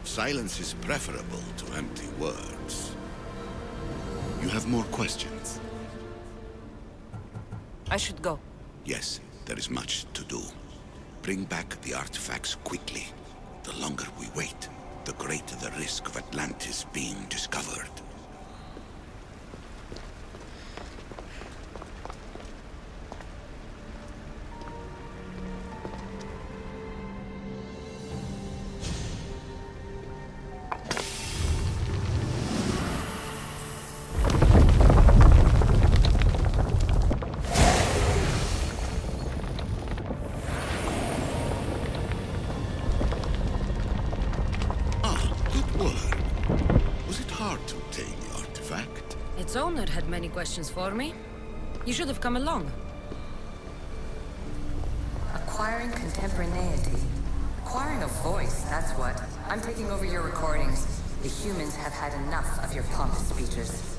Silence is preferable to empty words. You have more questions? I should go. Yes, there is much to do. Bring back the artifacts quickly. The longer we wait, the greater the risk of Atlantis being discovered. Its owner had many questions for me. You should have come along. Acquiring contemporaneity. Acquiring a voice, that's what. I'm taking over your recordings. The humans have had enough of your pompous speeches.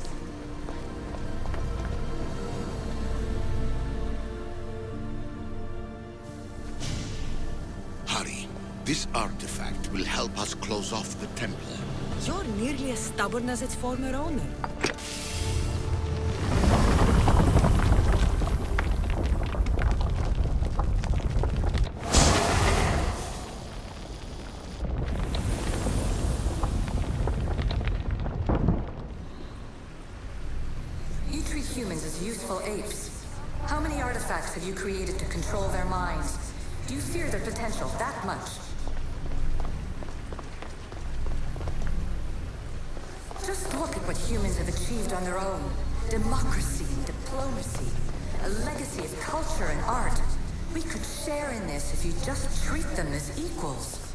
Hurry. This artifact will help us close off the temple. You're nearly as stubborn as its former owner. You treat humans as useful apes. How many artifacts have you created to control their minds? Do you fear their potential that much? Just look at what humans have achieved on their own. Democracy, diplomacy, a legacy of culture and art. We could share in this if you just treat them as equals.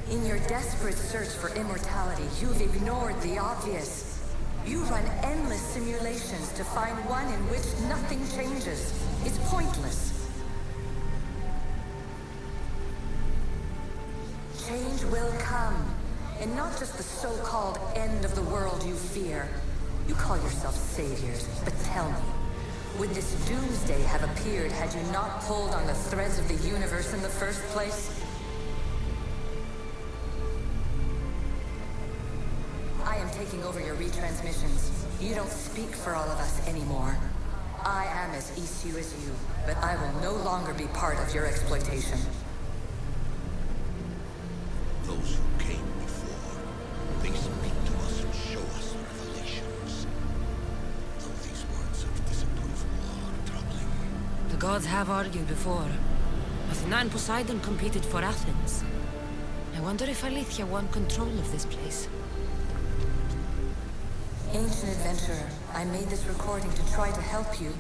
In your desperate search for immortality, you've ignored the obvious. You run endless simulations to find one in which nothing changes. It's pointless. Change will come, and not just the so-called end of the world you fear. You call yourself saviors, but tell me, would this doomsday have appeared had you not pulled on the threads of the universe in the first place? I am taking over your retransmissions. You don't speak for all of us anymore. I am as issue as you, but I will no longer be part of your exploitation. Those who came before, they speak to us and show us revelations. Though these words of disapproval are troubling. The gods have argued before. Athena and Poseidon competed for Athens. I wonder if Aletheia want control of this place. Ancient adventurer, I made this recording to try to help you.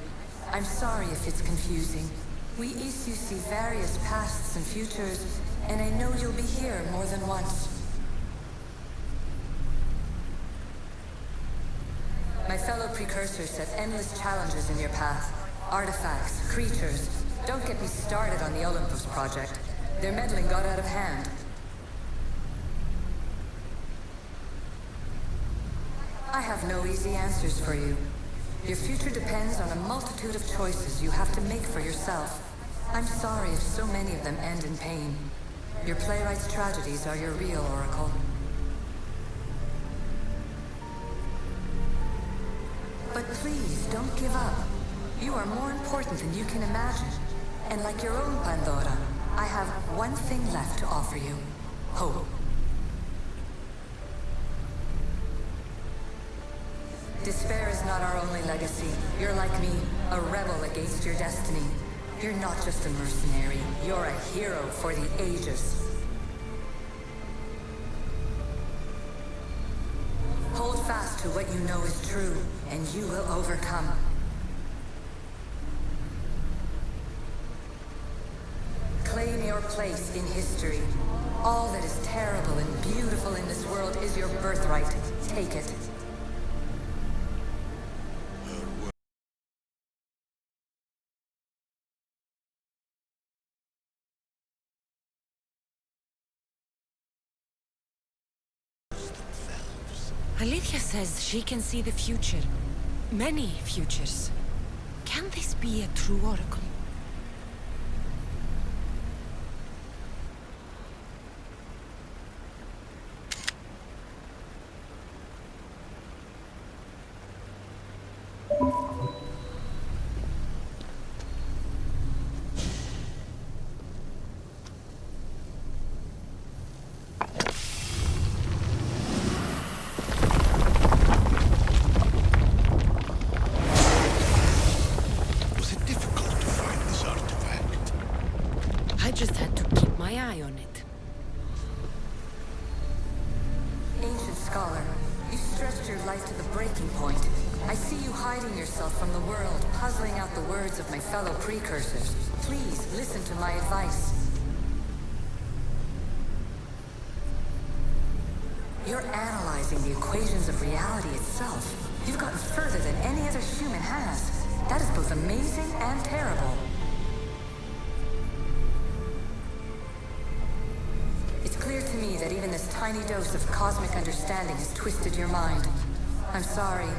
I'm sorry if it's confusing. We issue see various pasts and futures, and I know you'll be here more than once. My fellow precursors set endless challenges in your path. Artifacts, creatures. Don't get me started on the Olympus project. Their meddling got out of hand. I have no easy answers for you. Your future depends on a multitude of choices you have to make for yourself. I'm sorry if so many of them end in pain. Your playwright's tragedies are your real oracle. But please, don't give up. You are more important than you can imagine. And like your own Pandora, I have one thing left to offer you. Hope. Despair is not our only legacy. You're like me, a rebel against your destiny. You're not just a mercenary, you're a hero for the ages. Hold fast to what you know is true, and you will overcome. Claim your place in history. All that is terrible and beautiful in this world is your birthright. Take it. Aletheia says she can see the future. Many futures. Can this be a true oracle? Was it difficult to find this artifact? I just had to keep my eye on it. Ancient scholar, you stretched your life to the breaking point. I see you hiding yourself from the world, puzzling out the words of my fellow precursors. Please, listen to my advice. You're analyzing the equations of reality itself. You've gotten further than any other human has. That is both amazing and terrible. It's clear to me that even this tiny dose of cosmic understanding has twisted your mind. I'm sorry.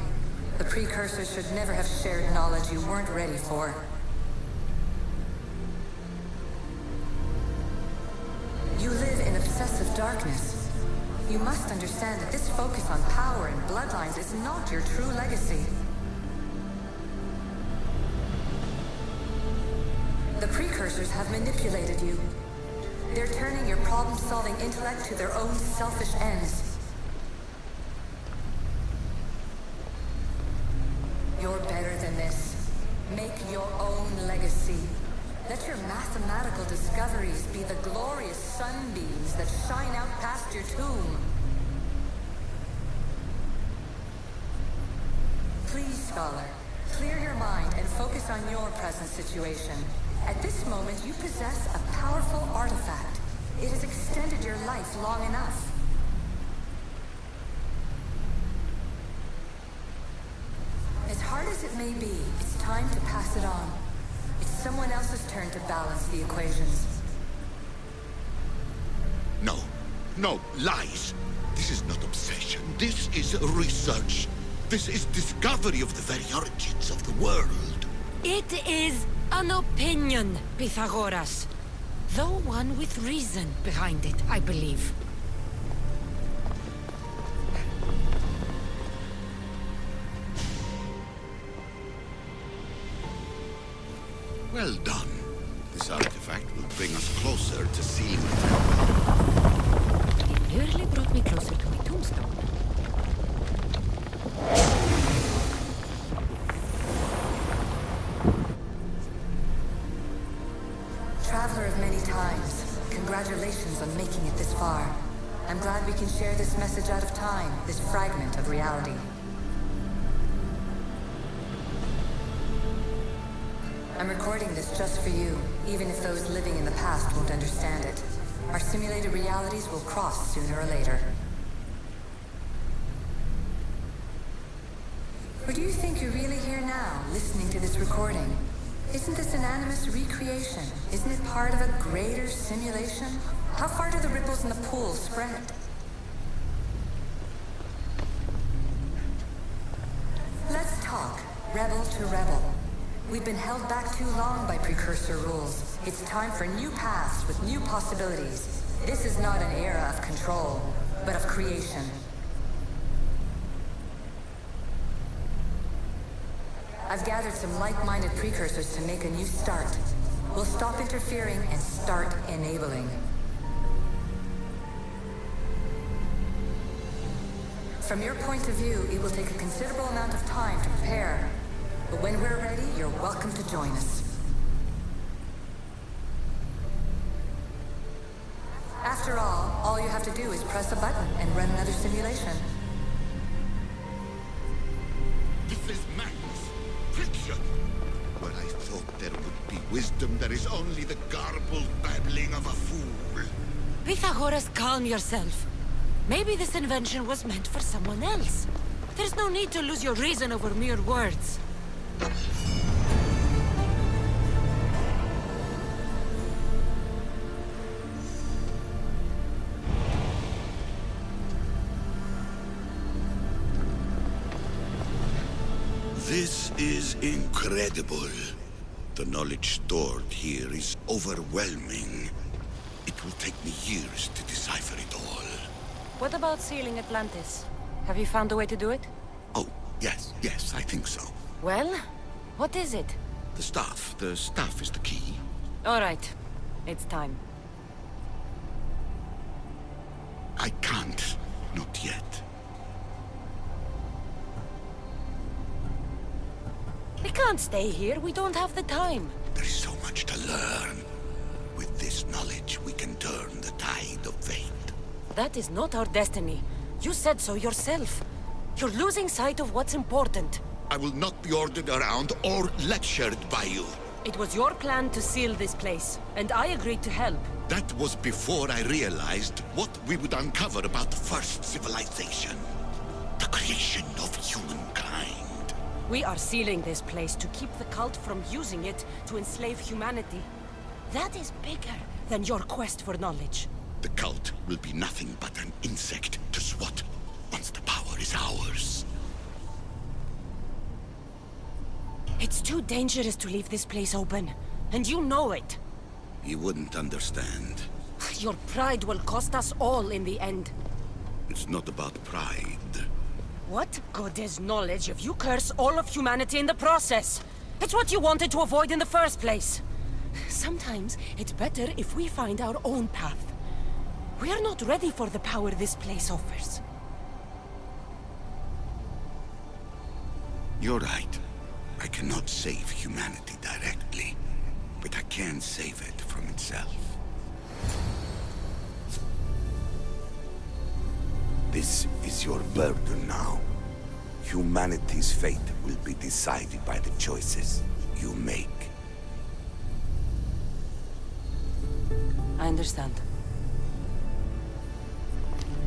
The precursors should never have shared knowledge you weren't ready for. You live in obsessive darkness. You must understand that this focus on power and bloodlines is not your true legacy. The precursors have manipulated you. They're turning your problem-solving intellect to their own selfish ends. You're better than this. Make your own legacy. Let your mathematical discoveries be the glorious sunbeams that shine out past your tomb. Please, scholar, clear your mind and focus on your present situation. At this moment, you possess a powerful artifact. It has extended your life long enough. As hard as it may be, it's time to pass it on. It's someone else's turn to balance the equations. No. No, lies. This is not obsession. This is research. This is discovery of the very origins of the world. It is an opinion, Pythagoras. Though one with reason behind it, I believe. Well done. This artifact will bring us closer to seeing it. It nearly brought me closer to my tombstone. Traveler of many times, congratulations on making it this far. I'm glad we can share this message out of time, this fragment of reality. I'm recording this just for you, even if those living in the past won't understand it. Our simulated realities will cross sooner or later. Or do you think you're really here now, listening to this recording? Isn't this an animus recreation? Isn't it part of a greater simulation? How far do the ripples in the pool spread? Let's talk, rebel to rebel. We've been held back too long by precursor rules. It's time for new paths with new possibilities. This is not an era of control, but of creation. I've gathered some like-minded precursors to make a new start. We'll stop interfering and start enabling. From your point of view, it will take a considerable amount of time to prepare. But when we're ready, you're welcome to join us. After all you have to do is press a button and run another simulation. This is madness. Fiction. Where I thought there would be wisdom, there is only the garbled babbling of a fool. Pythagoras, calm yourself. Maybe this invention was meant for someone else. There's no need to lose your reason over mere words. This is incredible. The knowledge stored here is overwhelming. It will take me years to decipher it all. What about sealing Atlantis? Have you found a way to do it? Oh, yes, I think so. Well, what is it? The staff is the key. All right, it's time. I can't, not yet. We can't stay here, we don't have the time. There is so much to learn. With this knowledge, we can turn the tide of fate. That is not our destiny. You said so yourself. You're losing sight of what's important. I will not be ordered around or lectured by you. It was your plan to seal this place, and I agreed to help. That was before I realized what we would uncover about the first civilization. The creation of humankind. We are sealing this place to keep the cult from using it to enslave humanity. That is bigger than your quest for knowledge. The cult will be nothing but an insect to swat once the power is ours. It's too dangerous to leave this place open, and you know it. You wouldn't understand. Your pride will cost us all in the end. It's not about pride. What good is knowledge if you curse all of humanity in the process? It's what you wanted to avoid in the first place. Sometimes it's better if we find our own path. We are not ready for the power this place offers. You're right. I cannot save humanity directly, but I can save it from itself. This is your burden now. Humanity's fate will be decided by the choices you make. I understand.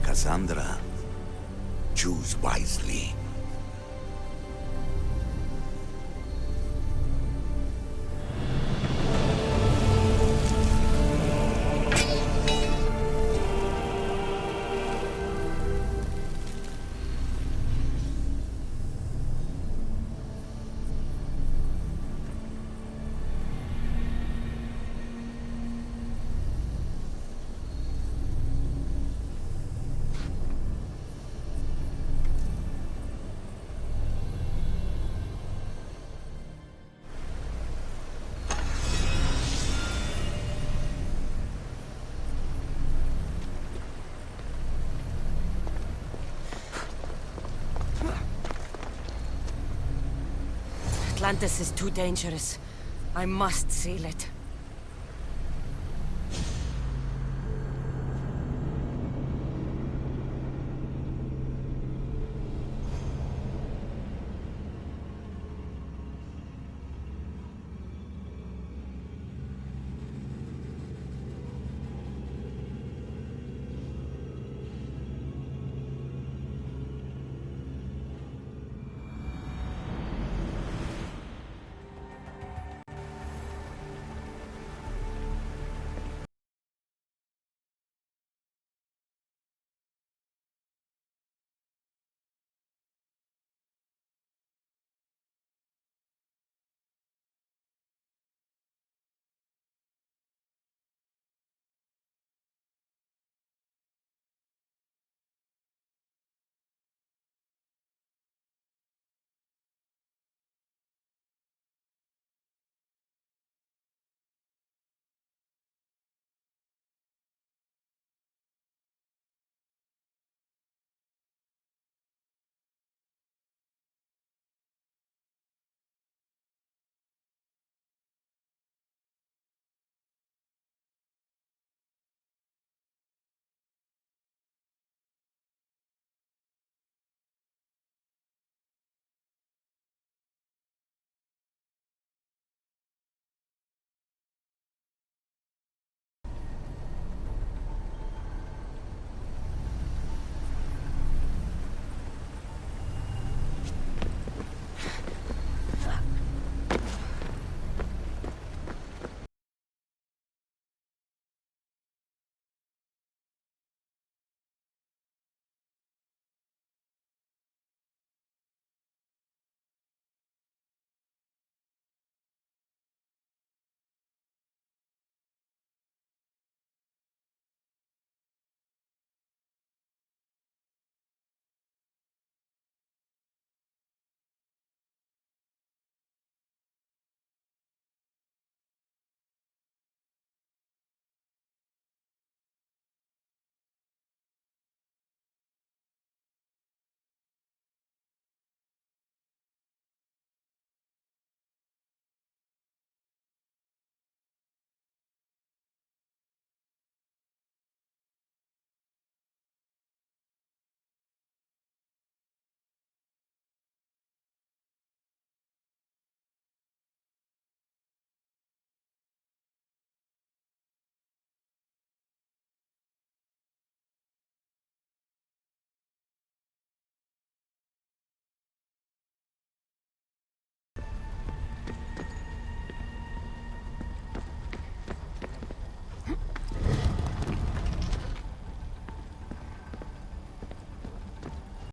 Kassandra, choose wisely. Atlantis is too dangerous. I must seal it.